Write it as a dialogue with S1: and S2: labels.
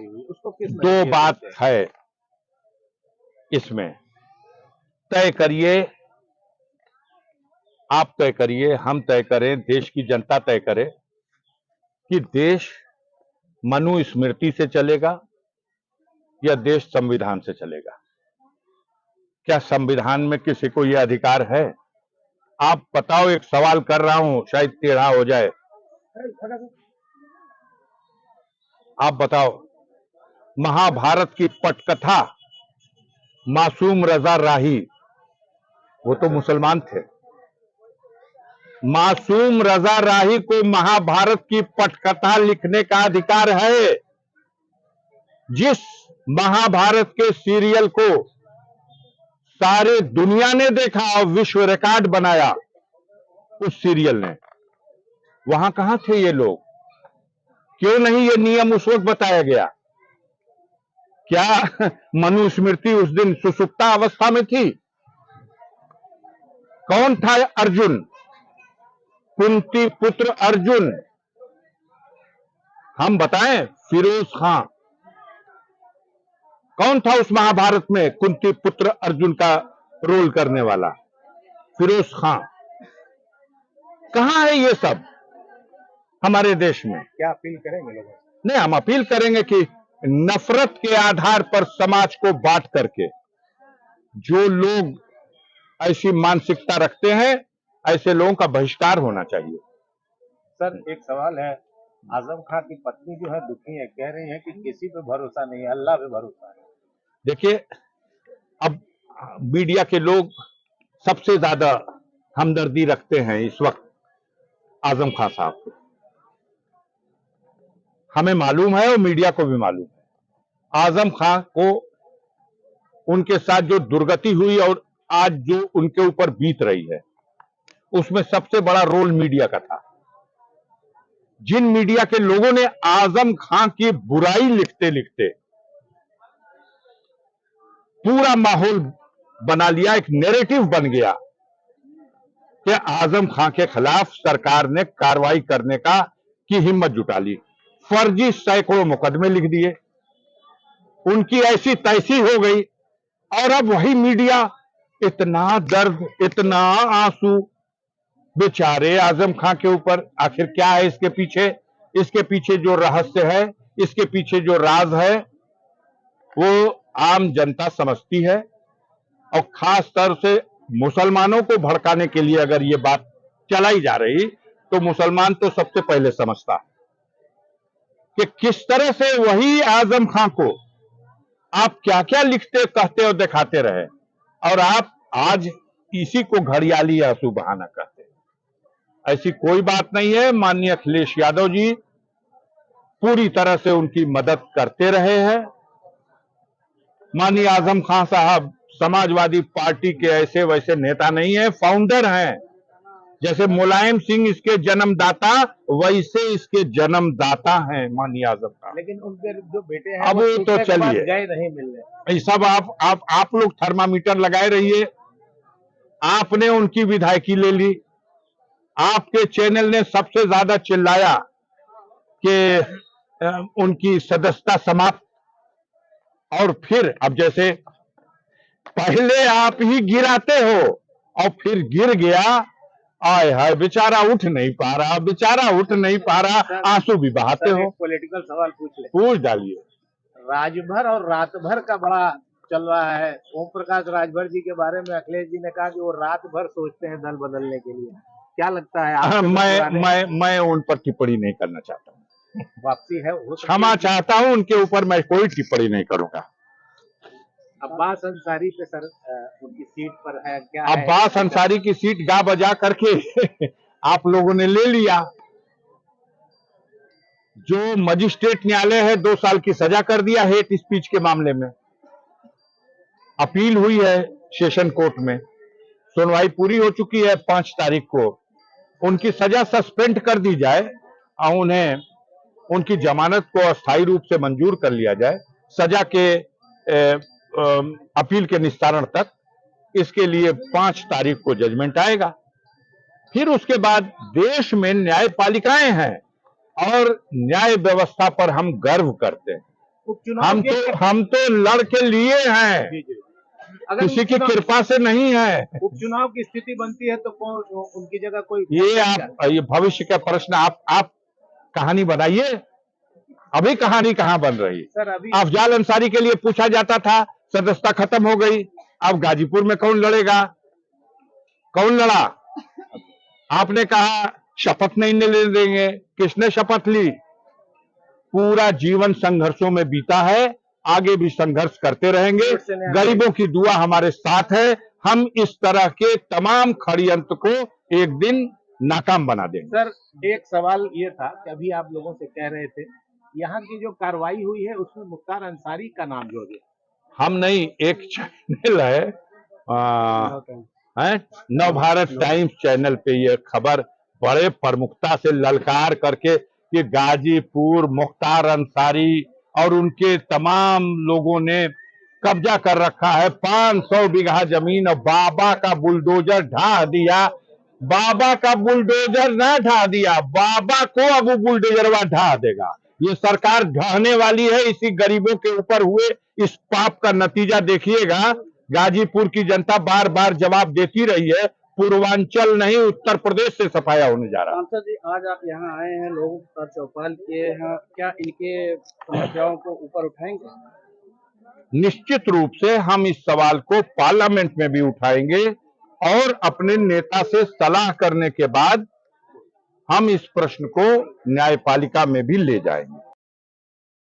S1: गिरफ्तारी हुई, उसको किस
S2: दो
S1: नजरिए
S2: बात
S1: से?
S2: है इसमें, तय करिए, आप तय करिए, हम तय करें, देश की जनता तय करे कि देश मनुस्मृति से चलेगा या देश संविधान से चलेगा। क्या संविधान में किसी को यह अधिकार है? आप बताओ, एक सवाल कर रहा हूं, शायद टेढ़ा हो जाए, आप बताओ, महाभारत की पटकथा मासूम रजा राही, वो तो मुसलमान थे। मासूम रजा राही को महाभारत की पटकथा लिखने का अधिकार है। जिस महाभारत के सीरियल को सारे दुनिया ने देखा और विश्व रिकॉर्ड बनाया उस सीरियल ने, वहां कहां थे ये लोग? क्यों नहीं ये नियम उस वक्त बताया गया? क्या मनुस्मृति उस दिन सुसुप्ता अवस्था में थी? कौन था अर्जुन? कुंती पुत्र अर्जुन, हम बताएं, फिरोज खां। कौन था उस महाभारत में कुंती पुत्र अर्जुन का रोल करने वाला? फिरोज खां। कहां है ये सब हमारे देश में?
S1: क्या अपील करेंगे लोगों से?
S2: नहीं, हम अपील करेंगे कि नफरत के आधार पर समाज को बांट करके जो लोग ऐसी मानसिकता रखते हैं, ऐसे लोगों का बहिष्कार होना चाहिए।
S1: सर, एक सवाल है, आजम खान की पत्नी जो है दुखी है, कह रही है कि किसी पे भरोसा नहीं है, अल्लाह पे भरोसा है।
S2: देखिए, अब मीडिया के लोग सबसे ज्यादा हमदर्दी रखते हैं इस वक्त आजम खान साहब को। हमें मालूम है और मीडिया को भी मालूम है, आजम खान को उनके साथ जो दुर्गति हुई और आज जो उनके ऊपर बीत रही है, उसमें सबसे बड़ा रोल मीडिया का था। जिन मीडिया के लोगों ने आजम खान की बुराई लिखते लिखते पूरा माहौल बना लिया, एक नैरेटिव बन गया कि आजम खान के खिलाफ सरकार ने कार्रवाई करने की हिम्मत जुटा ली। फर्जी सैकड़ों मुकदमे लिख दिए, उनकी ऐसी तैसी हो गई, और अब वही मीडिया, इतना दर्द, इतना आंसू बेचारे आजम खान के ऊपर। आखिर क्या है इसके पीछे? इसके पीछे जो रहस्य है, इसके पीछे जो राज है, वो आम जनता समझती है। और खास तौर से मुसलमानों को भड़काने के लिए अगर ये बात चलाई जा रही, तो मुसलमान तो सबसे पहले समझता है कि किस तरह से वही आजम खान को आप क्या क्या लिखते, कहते और दिखाते रहे, और आप आज इसी को घड़ियाली आंसू बहाना कहते हैं। ऐसी कोई बात नहीं है। माननीय अखिलेश यादव जी पूरी तरह से उनकी मदद करते रहे हैं। माननीय आजम खान साहब समाजवादी पार्टी के ऐसे वैसे नेता नहीं है, फाउंडर हैं। जैसे मुलायम सिंह इसके जन्मदाता, वैसे इसके जन्मदाता हैं माननीय आजम खान।
S1: लेकिन उनके जो बेटे हैं
S2: अब
S1: वो
S2: तो चलिए,
S1: गए नहीं मिलने।
S2: ये सब आप लोग थर्मामीटर लगाए रहिए। आपने उनकी विधायकी ले ली, आपके चैनल ने सबसे ज्यादा चिल्लाया कि उनकी सदस्यता समाप्त, और फिर अब जैसे पहले आप ही गिराते हो और फिर गिर गया, आय हाय बेचारा उठ नहीं पा रहा, बेचारा उठ नहीं पा रहा, आंसू भी बहाते हो।
S1: पॉलिटिकल सवाल
S2: पूछ डालिए।
S1: राजभर और रात भर का बड़ा चल रहा है। ओम प्रकाश राजभर जी के बारे में अखिलेश जी ने कहा कि वो रात भर सोचते हैं दल बदलने के लिए। क्या लगता है?
S2: मैं उन पर टिप्पणी नहीं करना चाहता हूँ।
S1: वापसी है,
S2: क्षमा चाहता हूं, उनके ऊपर मैं कोई टिप्पणी नहीं करूंगा।
S1: अब्बास अंसारी पे सर उनकी सीट पर है क्या?
S2: अब्बास अंसारी की सीट गा बजा करके आप लोगों ने ले लिया। जो मजिस्ट्रेट न्यायालय है 2 साल की सजा कर दिया हेट स्पीच के मामले में। अपील हुई है सेशन कोर्ट में, सुनवाई पूरी हो चुकी है 5 तारीख को। उनकी सजा सस्पेंड कर दी जाए और उन्हें उनकी जमानत को अस्थायी रूप से मंजूर कर लिया जाए सजा के अपील के निस्तारण तक। इसके लिए 5 तारीख को जजमेंट आएगा। फिर उसके बाद देश में न्यायपालिकाएं हैं और न्याय व्यवस्था पर हम गर्व करते हैं।
S1: उपचुनाव
S2: हम तो लड़ के लिए हैं,
S1: जी जी। अगर
S2: किसी की कृपा से नहीं है।
S1: उपचुनाव की स्थिति बनती है तो कौन उनकी जगह कोई,
S2: ये भविष्य का प्रश्न आप कहानी बनाइए। अभी कहानी कहाँ बन रही?
S1: सर अभी
S2: अफजाल अंसारी के लिए पूछा जाता था, सदस्यता खत्म हो गई। अब गाजीपुर में कौन लड़ेगा? कौन लड़ा? आपने कहा शपथ नहीं ले देंगे, किसने शपथ ली? पूरा जीवन संघर्षों में बीता है, आगे भी संघर्ष करते रहेंगे। गरीबों की दुआ हमारे साथ है। हम इस तरह के तमाम षड्यंत्र को एक दिन नाकाम बना देंगे।
S1: सर एक सवाल ये था कि अभी आप लोगों से कह रहे थे यहाँ की जो कार्रवाई हुई है उसमें मुख्तार अंसारी का नाम जोड़ दिया।
S2: हम नहीं, एक चैनल है नवभारत टाइम्स चैनल पे ये खबर बड़े प्रमुखता से ललकार करके कि गाजीपुर मुख्तार अंसारी और उनके तमाम लोगों ने कब्जा कर रखा है, 500 बीघा जमीन, और बाबा का बुलडोजर ढा दिया। बाबा का बुलडोजर ना ढा दिया, बाबा को अब वो बुलडोजरवा ढा देगा। ये सरकार ढहने वाली है। इसी गरीबों के ऊपर हुए इस पाप का नतीजा देखिएगा। गाजीपुर की जनता बार बार जवाब देती रही है। पूर्वांचल नहीं, उत्तर प्रदेश से सफाया होने जा रहा है।
S1: सांसद जी आज आप यहाँ आए हैं, लोगों का चौपाल किए हैं, क्या इनके समस्याओं को ऊपर उठाएंगे?
S2: निश्चित रूप से हम इस सवाल को पार्लियामेंट में भी उठाएंगे और अपने नेता से सलाह करने के बाद हम इस प्रश्न को न्यायपालिका में भी ले जाएंगे।